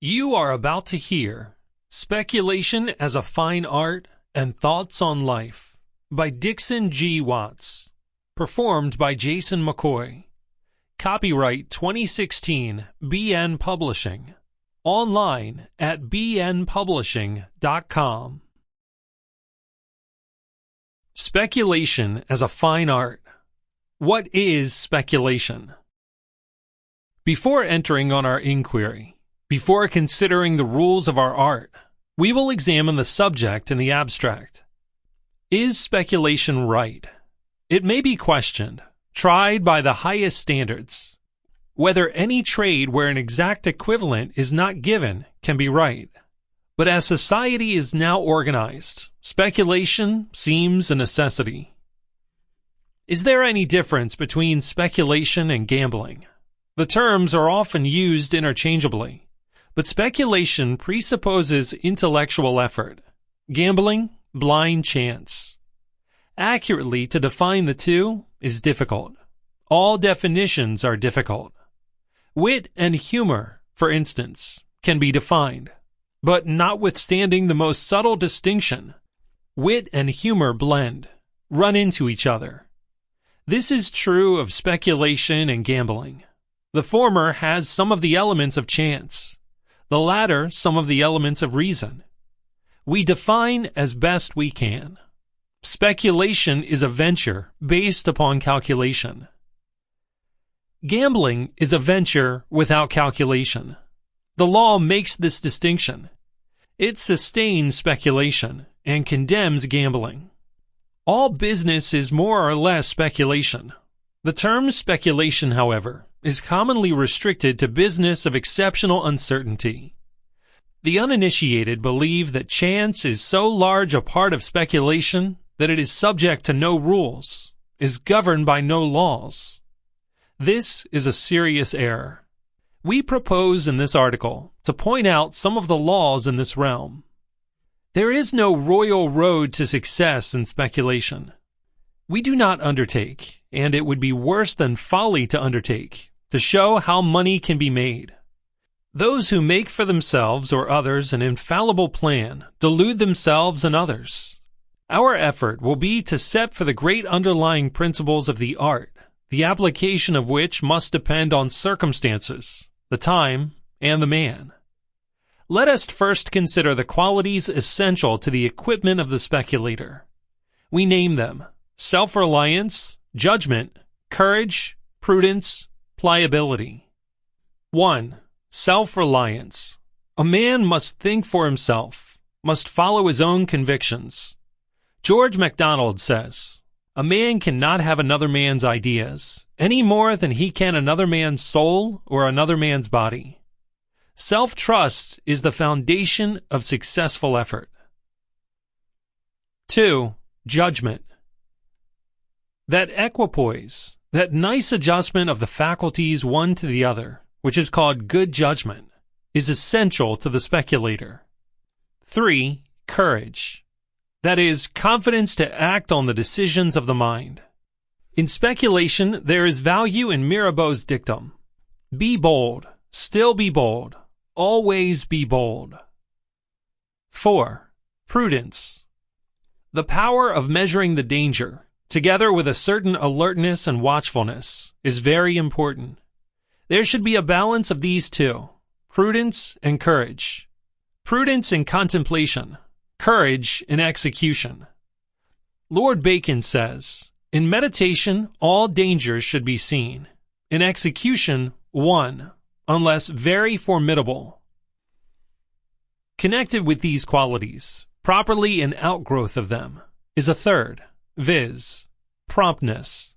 You are about to hear Speculation as a Fine Art and Thoughts on Life by Dickson G. Watts, performed by Jason Mccoy. Copyright 2016 BN Publishing. Online at bnpublishing.com. Speculation as a Fine Art. What is speculation? Before entering on our inquiry, before considering the rules of our art, we will examine the subject in the abstract. Is speculation right? It may be questioned, tried by the highest standards. Whether any trade where an exact equivalent is not given can be right. But as society is now organized, speculation seems a necessity. Is there any difference between speculation and gambling? The terms are often used interchangeably. But speculation presupposes intellectual effort. Gambling, blind chance. Accurately to define the two is difficult. All definitions are difficult. Wit and humor, for instance, can be defined. But notwithstanding the most subtle distinction, wit and humor blend, run into each other. This is true of speculation and gambling. The former has some of the elements of chance. The latter, some of the elements of reason. We define as best we can. Speculation is a venture based upon calculation. Gambling is a venture without calculation. The law makes this distinction. It sustains speculation and condemns gambling. All business is more or less speculation. The term speculation, however, is commonly restricted to business of exceptional uncertainty. The uninitiated believe that chance is so large a part of speculation that it is subject to no rules, is governed by no laws. This is a serious error. We propose in this article to point out some of the laws in this realm. There is no royal road to success in speculation. We do not undertake, and it would be worse than folly to undertake, to show how money can be made. Those who make for themselves or others an infallible plan delude themselves and others. Our effort will be to set for the great underlying principles of the art, the application of which must depend on circumstances, the time, and the man. Let us first consider the qualities essential to the equipment of the speculator. We name them: self-reliance, judgment, courage, prudence, pliability. 1. Self-reliance. A man must think for himself, must follow his own convictions. George MacDonald says, "A man cannot have another man's ideas, any more than he can another man's soul or another man's body." Self-trust is the foundation of successful effort. 2. Judgment. That equipoise, that nice adjustment of the faculties one to the other, which is called good judgment, is essential to the speculator. 3. Courage. That is, confidence to act on the decisions of the mind. In speculation, there is value in Mirabeau's dictum: be bold, still be bold, always be bold. 4. Prudence. The power of measuring the danger, together with a certain alertness and watchfulness, is very important. There should be a balance of these two: prudence and courage. Prudence in contemplation, courage in execution. Lord Bacon says, "In meditation all dangers should be seen. In execution, one, unless very formidable." Connected with these qualities, properly an outgrowth of them, is a third, viz., promptness.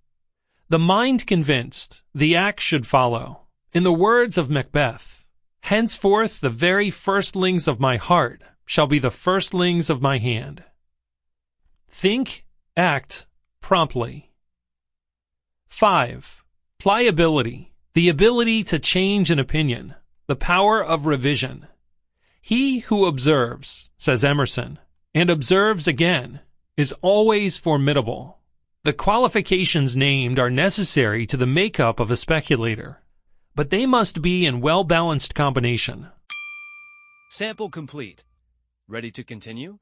The mind convinced, the act should follow. In the words of Macbeth, "Henceforth the very firstlings of my heart shall be the firstlings of my hand." Think, act, promptly. 5. Pliability, the ability to change an opinion, the power of revision. "He who observes," says Emerson, "and observes again, is always formidable." The qualifications named are necessary to the makeup of a speculator, but they must be in well-balanced combination. Sample complete. Ready to continue?